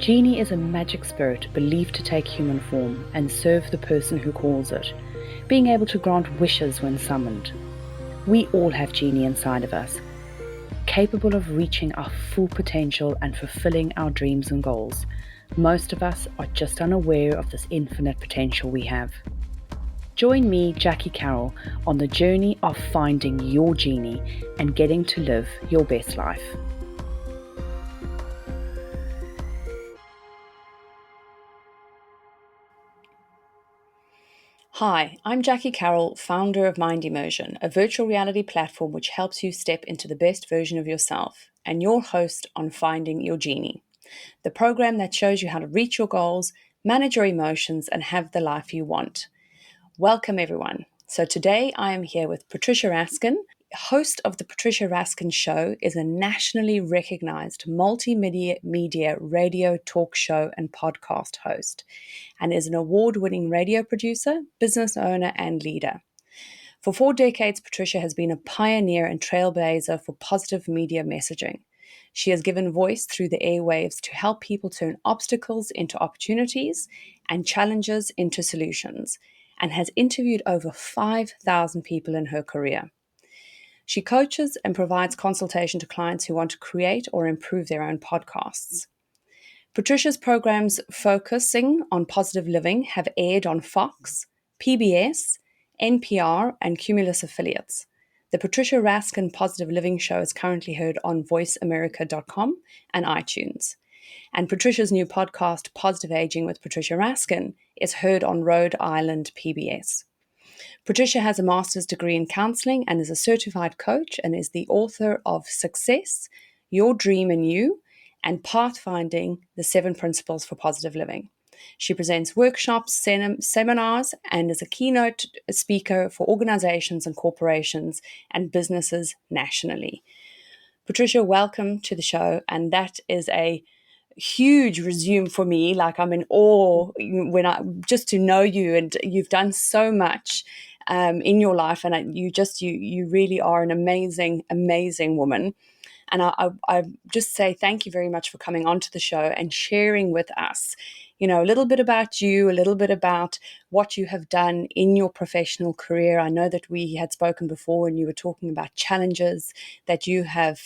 Genie is a magic spirit believed to take human form and serve the person who calls it, being able to grant wishes when summoned. We all have Genie inside of us, capable of reaching our full potential and fulfilling our dreams and goals. Most of us are just unaware of this infinite potential we have. Join me, Jackie Carroll, on the journey of finding your Genie and getting to live your best life. Hi, I'm Jackie Carroll, founder of Mind Immersion, a virtual reality platform which helps you step into the best version of yourself, and your host on Finding Your Genie, the program that shows you how to reach your goals, manage your emotions, and have the life you want. Welcome, everyone. So today I am here with Patricia Raskin. Host of the Patricia Raskin Show is a nationally recognized multimedia radio talk show and podcast host, and is an award-winning radio producer, business owner, and leader. For 4 decades, Patricia has been a pioneer and trailblazer for positive media messaging. She has given voice through the airwaves to help people turn obstacles into opportunities and challenges into solutions, and has interviewed over 5,000 people in her career. She coaches and provides consultation to clients who want to create or improve their own podcasts. Patricia's programs focusing on positive living have aired on Fox, PBS, NPR, and Cumulus affiliates. The Patricia Raskin Positive Living Show is currently heard on voiceamerica.com and iTunes. And Patricia's new podcast, Positive Aging with Patricia Raskin, is heard on Rhode Island PBS. Patricia has a master's degree in counseling and is a certified coach, and is the author of Success, Your Dream and You, and Pathfinding, the 7 Principles for Positive Living. She presents workshops, seminars, and is a keynote speaker for organizations and corporations and businesses nationally. Patricia, welcome to the show, and that is a huge resume for me. Like, I'm in awe when I just to know you, and you've done so much in your life, and you really are an amazing woman. And I just say thank you very much for coming onto the show and sharing with us, a little bit about you, a little bit about what you have done in your professional career. I know that we had spoken before and you were talking about challenges that you have,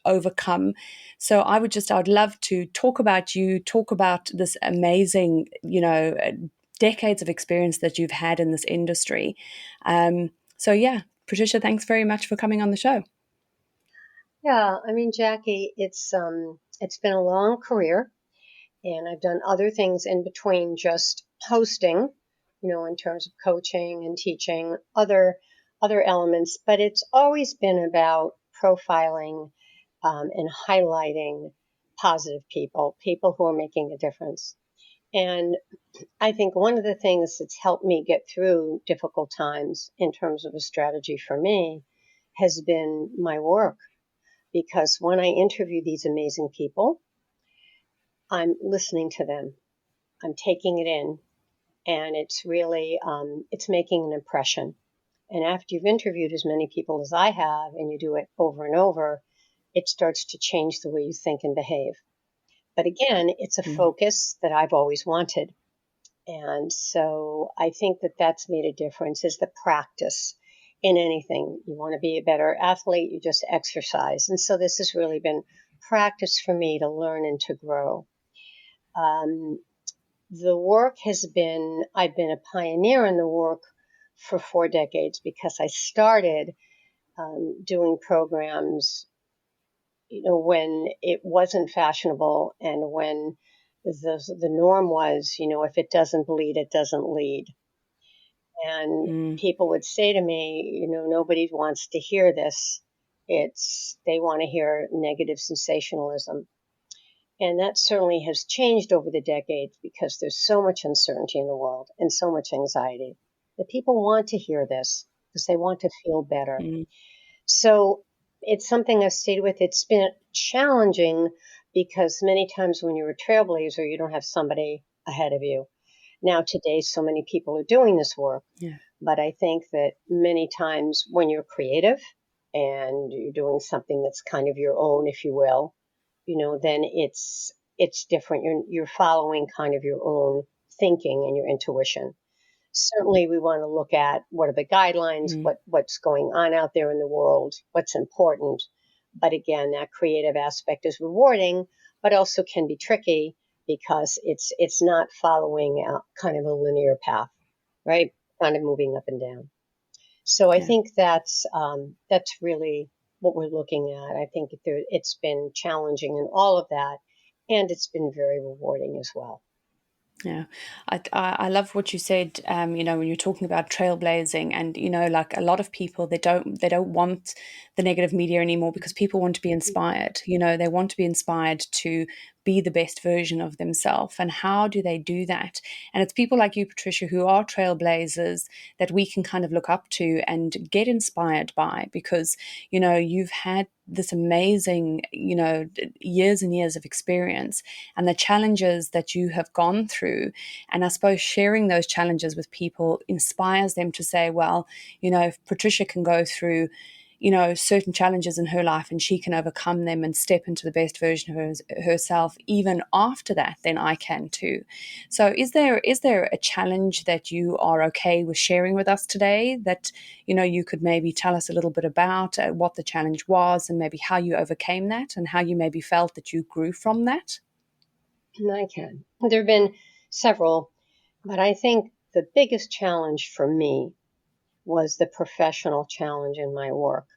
overcome. So I'd love to talk about you, talk about this amazing, decades of experience that you've had in this industry. Patricia, thanks very much for coming on the show. Yeah, I mean, Jackie, it's been a long career, and I've done other things in between just hosting, in terms of coaching and teaching other elements, but it's always been about profiling and highlighting positive people who are making a difference. And I think one of the things that's helped me get through difficult times in terms of a strategy for me has been my work. Because when I interview these amazing people, I'm listening to them, I'm taking it in, and it's really, it's making an impression. And after you've interviewed as many people as I have, and you do it over and over, it starts to change the way you think and behave. But again, it's a focus that I've always wanted. And so I think that that's made a difference, is the practice in anything. You want to be a better athlete, you just exercise. And so this has really been practice for me to learn and to grow. The work I've been a pioneer in the work for 4 decades, because I started doing programs, when it wasn't fashionable, and when the norm was, if it doesn't bleed, it doesn't lead. And people would say to me, nobody wants to hear this. They want to hear negative sensationalism. And that certainly has changed over the decades, because there's so much uncertainty in the world and so much anxiety that people want to hear this because they want to feel better. So it's something I've stayed with. It's been challenging because many times when you're a trailblazer, you don't have somebody ahead of you. Now, today, so many people are doing this work, but I think that many times when you're creative and you're doing something that's kind of your own, if you will, then it's it's different. You're following kind of your own thinking and your intuition. Certainly, we want to look at what are the guidelines, Mm. what's going on out there in the world, what's important. But again, that creative aspect is rewarding, but also can be tricky because it's not following kind of a linear path, right? Kind of moving up and down. So I Yeah. think that's really what we're looking at. I think it's been challenging in all of that, and it's been very rewarding as well. Yeah, I love what you said. When you're talking about trailblazing, and like a lot of people, they don't want the negative media anymore because people want to be inspired. They want to be inspired to be the best version of themselves. And how do they do that? And it's people like you, Patricia, who are trailblazers that we can kind of look up to and get inspired by, because you've had this amazing years and years of experience and the challenges that you have gone through. And I suppose sharing those challenges with people inspires them to say, well, if Patricia can go through certain challenges in her life and she can overcome them and step into the best version of herself even after that, then I can too. So is there a challenge that you are okay with sharing with us today that you could maybe tell us a little bit about what the challenge was and maybe how you overcame that and how you maybe felt that you grew from that? And I can. There have been several, but I think the biggest challenge for me was the professional challenge in my work.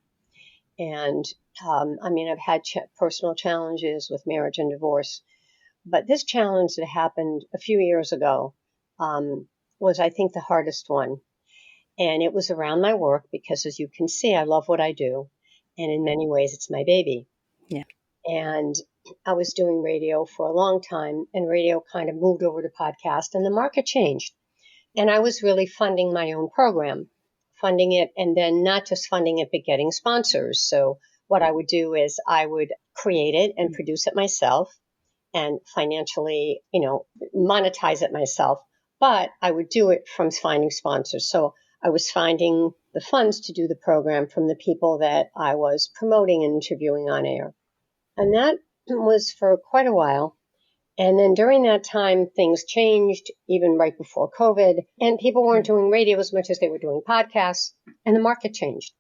And I mean, I've had personal challenges with marriage and divorce, but this challenge that happened a few years ago was, I think, the hardest one. And it was around my work because, as you can see, I love what I do. And in many ways, it's my baby. Yeah. And I was doing radio for a long time, and radio kind of moved over to podcast, and the market changed. And I was really funding my own program, funding it, and then not just funding it, but getting sponsors. So what I would do is I would create it and produce it myself and financially, monetize it myself. But I would do it from finding sponsors. So I was finding the funds to do the program from the people that I was promoting and interviewing on air. And that was for quite a while. And then during that time, things changed, even right before COVID, and people weren't doing radio as much as they were doing podcasts, and the market changed.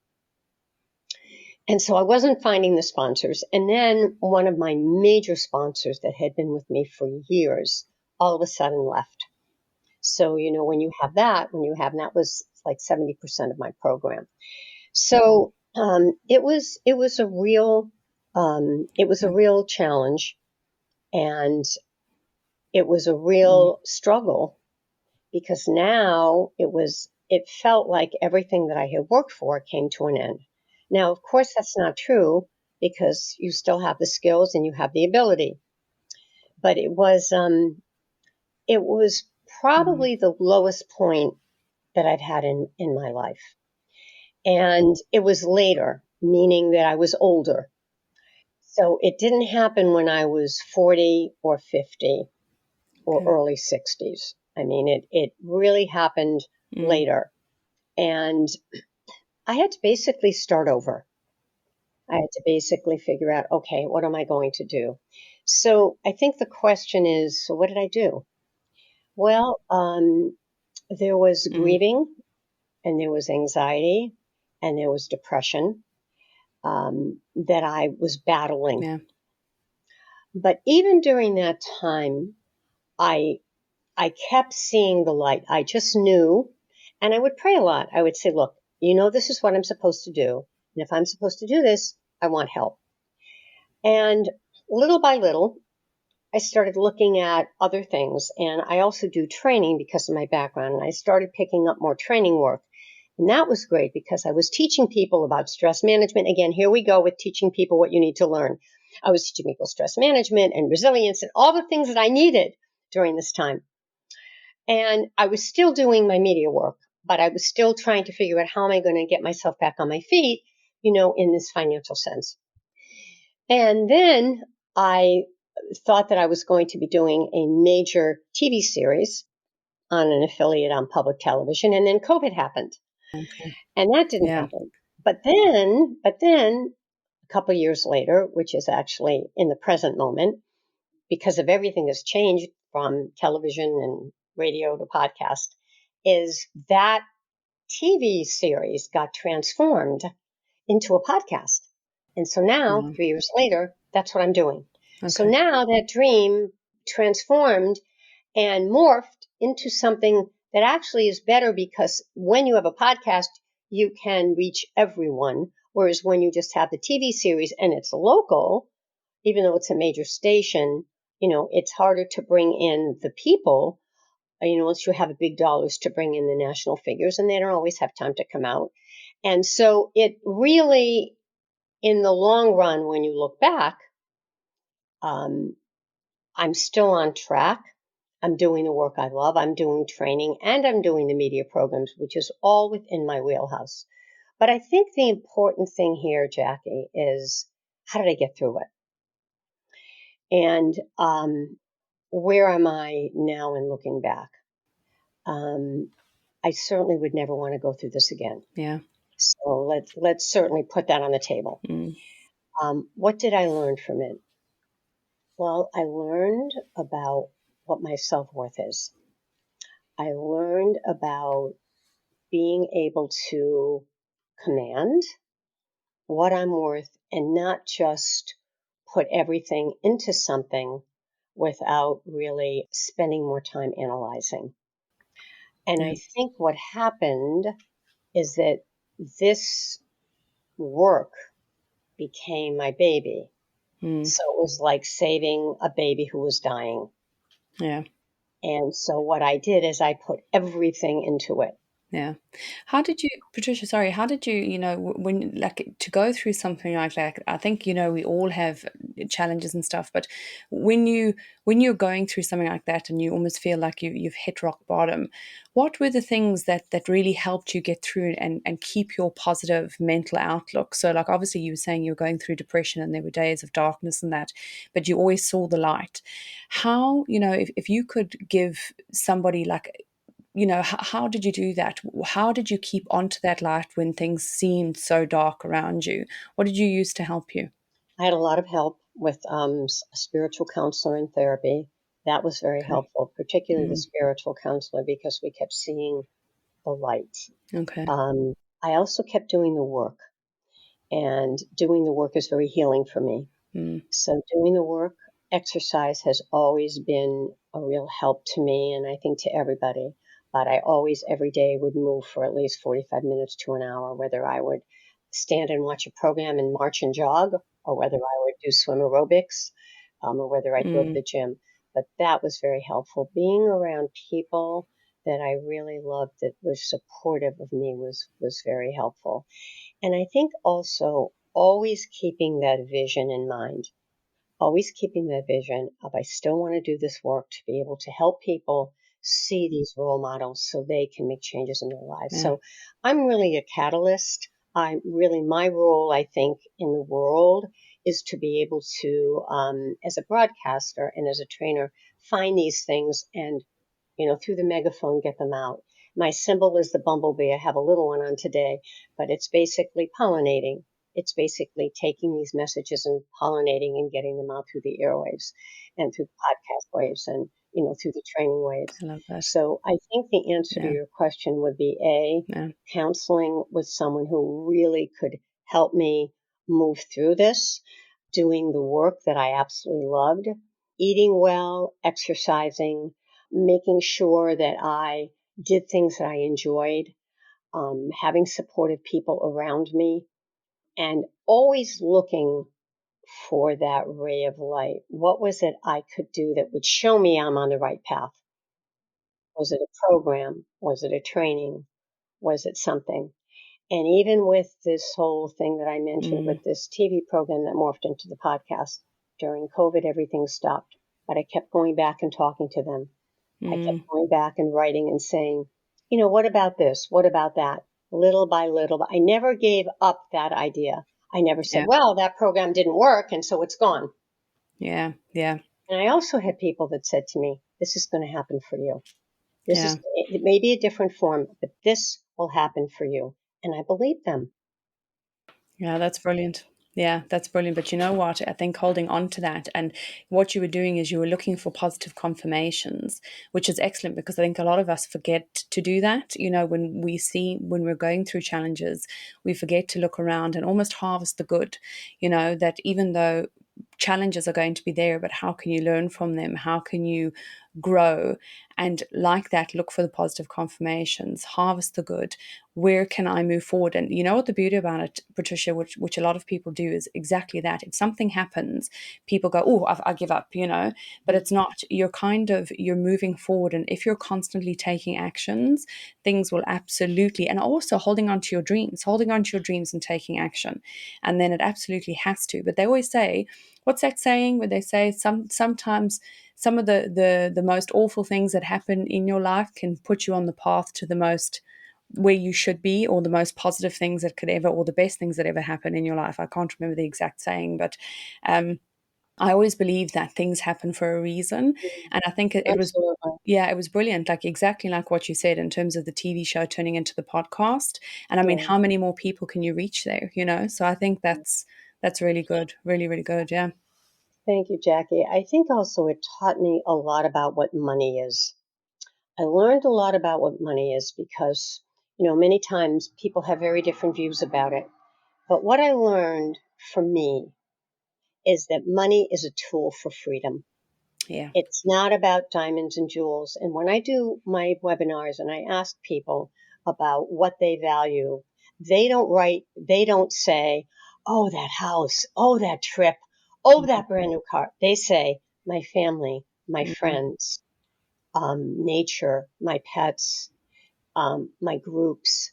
And so I wasn't finding the sponsors. And then one of my major sponsors that had been with me for years all of a sudden left. So, when you have that was like 70% of my program. So it was a real challenge, and it was a Mm. real struggle because now it felt like everything that I had worked for came to an end. Now, of course, that's not true because you still have the skills and you have the ability, but it was Mm. probably the lowest point that I've had in my life. And it was later, meaning that I was older. So it didn't happen when I was 40 or 50 or Okay. early 60s. I mean, it really happened Mm. later. And I had to basically start over. I had to basically figure out, okay, what am I going to do? So I think the question is, so what did I do? Well, there was Mm. grieving, and there was anxiety, and there was depression that I was battling. Yeah. But even during that time, I I kept seeing the light. I just knew, and I would pray a lot. I would say, look, this is what I'm supposed to do. And if I'm supposed to do this, I want help. And little by little, I started looking at other things. And I also do training because of my background. And I started picking up more training work. And that was great because I was teaching people about stress management. Again, here we go with teaching people what you need to learn. I was teaching people stress management and resilience and all the things that I needed during this time. And I was still doing my media work, but I was still trying to figure out how am I going to get myself back on my feet, in this financial sense. And then I thought that I was going to be doing a major TV series on an affiliate on public television. And then COVID happened, Okay. and that didn't Yeah. happen. But then a couple years later, which is actually in the present moment, because of everything that's changed from television and radio to podcast, is that TV series got transformed into a podcast. And so now, Mm. 3 years later, that's what I'm doing. So Okay. now that dream transformed and morphed into something that actually is better, because when you have a podcast, you can reach everyone. Whereas when you just have the TV series and it's local, even though it's a major station, it's harder to bring in the people, unless you have big dollars to bring in the national figures, and they don't always have time to come out. And so it really, in the long run, when you look back, um, I'm still on track. I'm doing the work I love. I'm doing training and I'm doing the media programs, which is all within my wheelhouse. But I think the important thing here, Jackie, is how did I get through it? And where am I now in looking back? I certainly would never want to go through this again. Yeah. So let's certainly put that on the table. Mm. What did I learn from it? Well, I learned about what my self-worth is. I learned about being able to command what I'm worth and not just put everything into something without really spending more time analyzing. And Yeah. I think what happened is that this work became my baby. Mm. So it was like saving a baby who was dying. Yeah. And so what I did is I put everything into it. Yeah. How did you, Patricia, sorry, how did you, when like to go through something like that? I think, we all have challenges and stuff, but when you're going through something like that and you almost feel like you've hit rock bottom, what were the things that really helped you get through and keep your positive mental outlook? So like obviously you were saying you were going through depression and there were days of darkness and that, but you always saw the light. How, if you could give somebody like how did you do that? How did you keep onto that light when things seemed so dark around you? What did you use to help you? I had a lot of help with a spiritual counselor and therapy. That was very Okay. helpful, particularly the Mm. spiritual counselor, because we kept seeing the light. Okay. I also kept doing the work, and doing the work is very healing for me. Mm. So doing the work, exercise has always been a real help to me, and I think to everybody. But I always, every day, would move for at least 45 minutes to an hour, whether I would stand and watch a program and march and jog, or whether I would do swim aerobics, or whether I'd go to Mm. the gym. But that was very helpful. Being around people that I really loved, that was supportive of me, was very helpful. And I think also always keeping that vision in mind, always keeping that vision of I still want to do this work to be able to help people see these role models so they can make changes in their lives. Yeah. So I'm really a catalyst. I really, my role, I think, in the world is to be able to, as a broadcaster and as a trainer, find these things and through the megaphone, get them out. My symbol is the bumblebee. I have a little one on today, but it's basically pollinating. It's basically taking these messages and pollinating and getting them out through the airwaves and through the podcast waves and, through the training waves. I love that. So I think the answer to Yeah. your question would be A, Yeah. counseling with someone who really could help me move through this, doing the work that I absolutely loved, eating well, exercising, making sure that I did things that I enjoyed, having supportive people around me, and always looking for that ray of light. What was it I could do that would show me I'm on the right path? Was it a program? Was it a training? Was it something? And even with this whole thing that I mentioned Mm. with this TV program that morphed into the podcast, during COVID, everything stopped. But I kept going back and talking to them. I kept Mm. going back and writing and saying, what about this? What about that? Little by little. But I never gave up that idea. I never said, Yeah. well, that program didn't work, and so it's gone. Yeah. Yeah. And I also had people that said to me, this is going to happen for you. Yeah. It may be a different form, but this will happen for you. And I believe them. Yeah. That's brilliant. Yeah, that's brilliant. But you know what? I think holding on to that and what you were doing is you were looking for positive confirmations, which is excellent because I think a lot of us forget to do that. When we're going through challenges, we forget to look around and almost harvest the good, that even though challenges are going to be there, but how can you learn from them? How can you grow? And like that, look for the positive confirmations, harvest the good. Where can I move forward? And you know what the beauty about it, Patricia, which a lot of people do is exactly that. If something happens, people go, oh, I give up, but it's not. You're moving forward. And if you're constantly taking actions, things will absolutely, and also holding on to your dreams and taking action. And then it absolutely has to. But they always say, what's that saying where they say sometimes some of the most awful things that happen in your life can put you on the path to the most where you should be, or the most positive things that could ever, or the best things that ever happen in your life. I can't remember the exact saying, but I always believe that things happen for a reason. And I think it was, Absolutely. yeah, it was brilliant. Like exactly like what you said in terms of the TV show turning into the podcast. And I mean, Yeah. how many more people can you reach there? So I think that's really good. Really, really good. Yeah. Thank you, Jackie. I think also it taught me a lot about what money is. I learned a lot about what money is because, many times people have very different views about it. But what I learned for me is that money is a tool for freedom. Yeah. It's not about diamonds and jewels. And when I do my webinars and I ask people about what they value, they don't say, oh, that house, oh, that trip, oh, that brand new car. They say, my family, my Mm, friends, nature, my pets, my groups.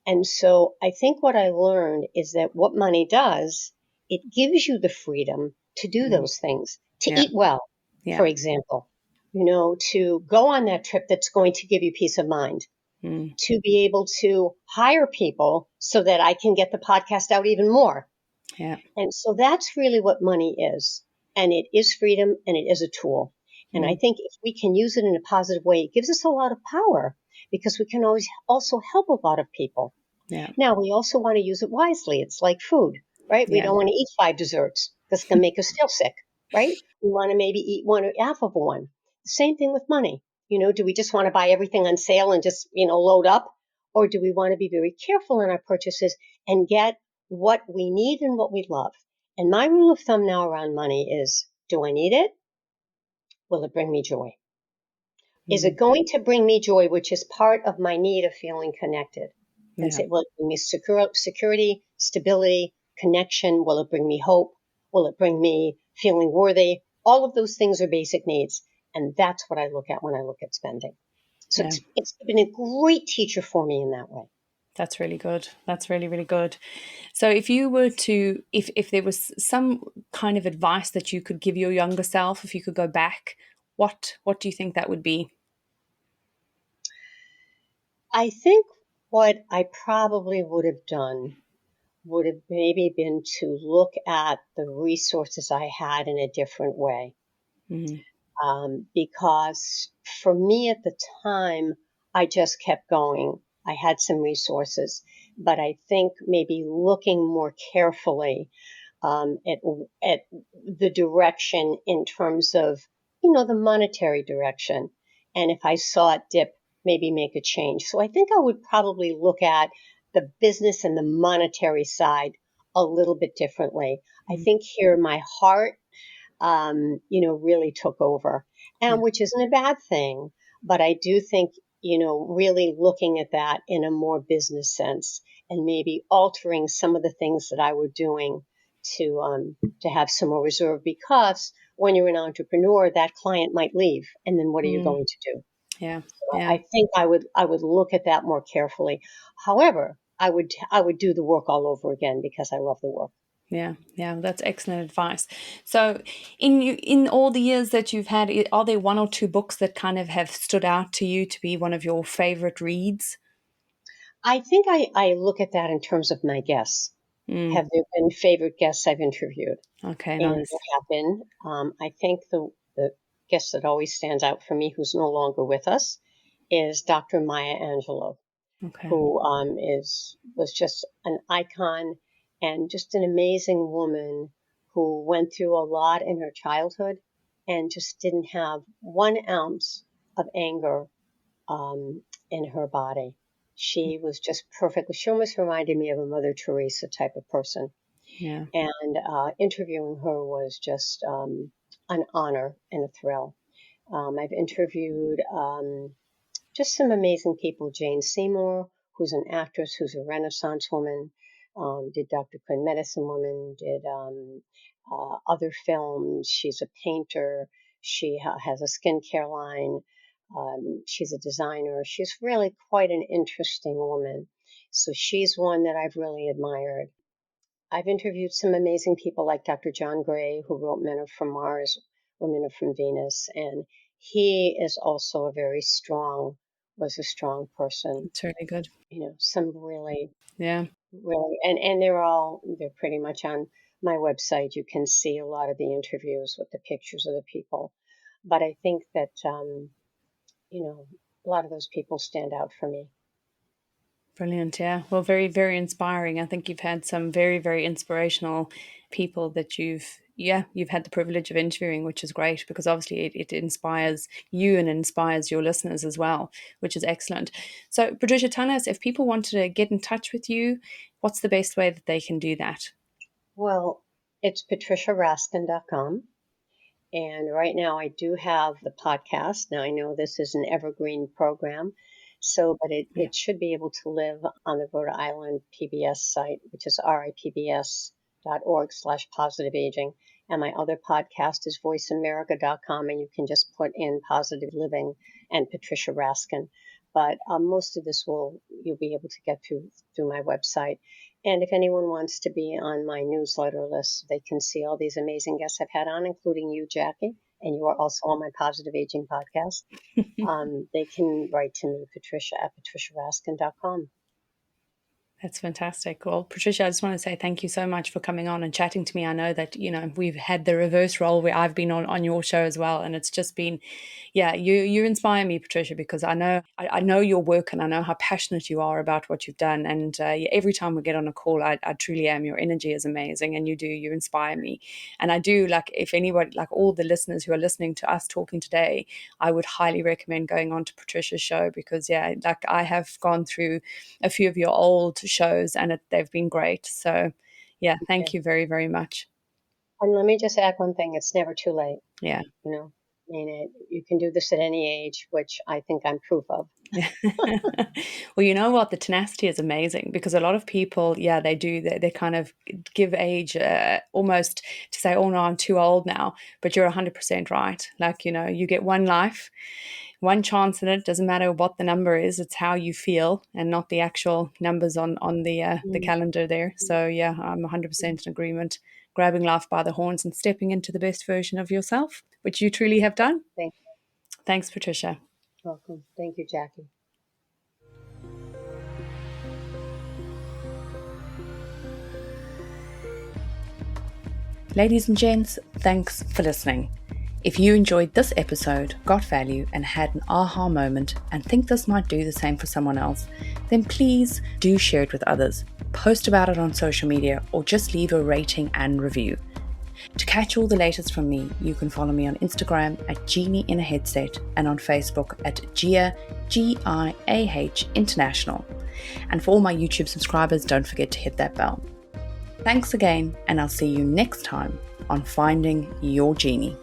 And so I think what I learned is that what money does, it gives you the freedom to do mm, those things, to yeah. eat well, Yeah. for example, to go on that trip that's going to give you peace of mind, Mm, to be able to hire people so that I can get the podcast out even more. yeah. And so that's really what money is. And it is freedom and it is a tool. And I Mm, think if we can use it in a positive way, it gives us a lot of power because we can always also help a lot of people. yeah. Now, we also want to use it wisely. It's like food, right? We Yeah. don't want to eat 5 desserts because it's going to make us feel sick, right? We want to maybe eat one or half of one. The same thing with money. Do we just want to buy everything on sale and just, load up? Or do we want to be very careful in our purchases and get what we need and what we love? And my rule of thumb now around money is, do I need it? Will it bring me joy? Is Mm, it going to bring me joy, which is part of my need of feeling connected? And yeah. say, will it bring me security, stability, connection? Will it bring me hope? Will it bring me feeling worthy? All of those things are basic needs. And that's what I look at when I look at spending. So Yeah. it's been a great teacher for me in that way. That's really good. That's really, really good. So if you were to, if there was some kind of advice that you could give your younger self, if you could go back, what do you think that would be? I think what I probably would have done would have maybe been to look at the resources I had in a different way. Mm, Because for me at the time, I just kept going. I had some resources, but I think maybe looking more carefully at the direction in terms of the monetary direction, and if I saw it dip, maybe make a change. So I think I would probably look at the business and the monetary side a little bit differently. I mm, think here my heart really took over, yeah. and which isn't a bad thing. But I do think, really looking at that in a more business sense and maybe altering some of the things that I were doing to have some more reserve because when you're an entrepreneur, that client might leave, and then what are you Mm, going to do? yeah. So Yeah. I think I would look at that more carefully. However, I would do the work all over again because I love the work. Yeah, yeah, that's excellent advice. So, in all the years that you've had, are there one or two books that kind of have stood out to you to be one of your favorite reads? I think I look at that in terms of my guests. Mm, Have there been favorite guests I've interviewed? okay, And there nice. have been. I think the guest that always stands out for me, who's no longer with us, is Dr. Maya Angelou, Okay. who was just an icon and just an amazing woman who went through a lot in her childhood and just didn't have 1 ounce of anger in her body. She was just perfect. She almost reminded me of a Mother Teresa type of person. Yeah. And interviewing her was just an honor and a thrill. I've interviewed just some amazing people. Jane Seymour, who's an actress, who's a Renaissance woman, did Dr. Quinn Medicine Woman, did other films. She's a painter. She has a skincare line. She's a designer. She's really quite an interesting woman. So she's one that I've really admired. I've interviewed some amazing people like Dr. John Gray, who wrote Men Are From Mars, Women Are From Venus, and he is also was a strong person. It's really good. Some really, Yeah. really, and they're pretty much on my website. You can see a lot of the interviews with the pictures of the people. But I think that, a lot of those people stand out for me. Brilliant. Yeah. Well, very, very inspiring. I think you've had some very, very inspirational people that you've had the privilege of interviewing, which is great because obviously it inspires you and inspires your listeners as well, which is excellent. So, Patricia, tell us, if people wanted to get in touch with you, what's the best way that they can do that? Well, it's patriciaraskin.com. And right now I do have the podcast. Now I know this is an evergreen program, but it should be able to live on the Rhode Island PBS site, which is ripbs.org/positive aging. And my other podcast is voiceamerica.com, and you can just put in positive living and Patricia Raskin. But most of this you'll be able to get through my website. And if anyone wants to be on my newsletter list, they can see all these amazing guests I've had on, including you, Jackie, and you are also on my Positive Aging podcast. They can write to me, Patricia at patriciaraskin.com. That's fantastic. Well, Patricia, I just want to say thank you so much for coming on and chatting to me. I know that, we've had the reverse role where I've been on your show as well. And it's just been, you inspire me, Patricia, because I know your work and I know how passionate you are about what you've done. And every time we get on a call, I truly am. Your energy is amazing and you inspire me. And I do, if anybody, all the listeners who are listening to us talking today, I would highly recommend going on to Patricia's show because, I have gone through a few of your old shows and they've been great. So thank you very, very much. And let me just add one thing. It's never too late. Yeah. You can do this at any age, which I think I'm proof of. Well, you know what? The tenacity is amazing because a lot of people, they do. They kind of give age almost to say, oh no, I'm too old now. But you're 100% right. You get one life, one chance in it. Doesn't matter what the number is. It's how you feel and not the actual numbers on the calendar there. So I'm 100% in agreement. Grabbing life by the horns and stepping into the best version of yourself, which you truly have done. Thank you. Thanks, Patricia. Welcome. Thank you, Jackie. Ladies and gents, thanks for listening. If you enjoyed this episode, got value, and had an aha moment and think this might do the same for someone else, then please do share it with others. Post about it on social media or just leave a rating and review. To catch all the latest from me, you can follow me on Instagram at Genie in a Headset and on Facebook at Gia, Giah International. And for all my YouTube subscribers, don't forget to hit that bell. Thanks again, and I'll see you next time on Finding Your Genie.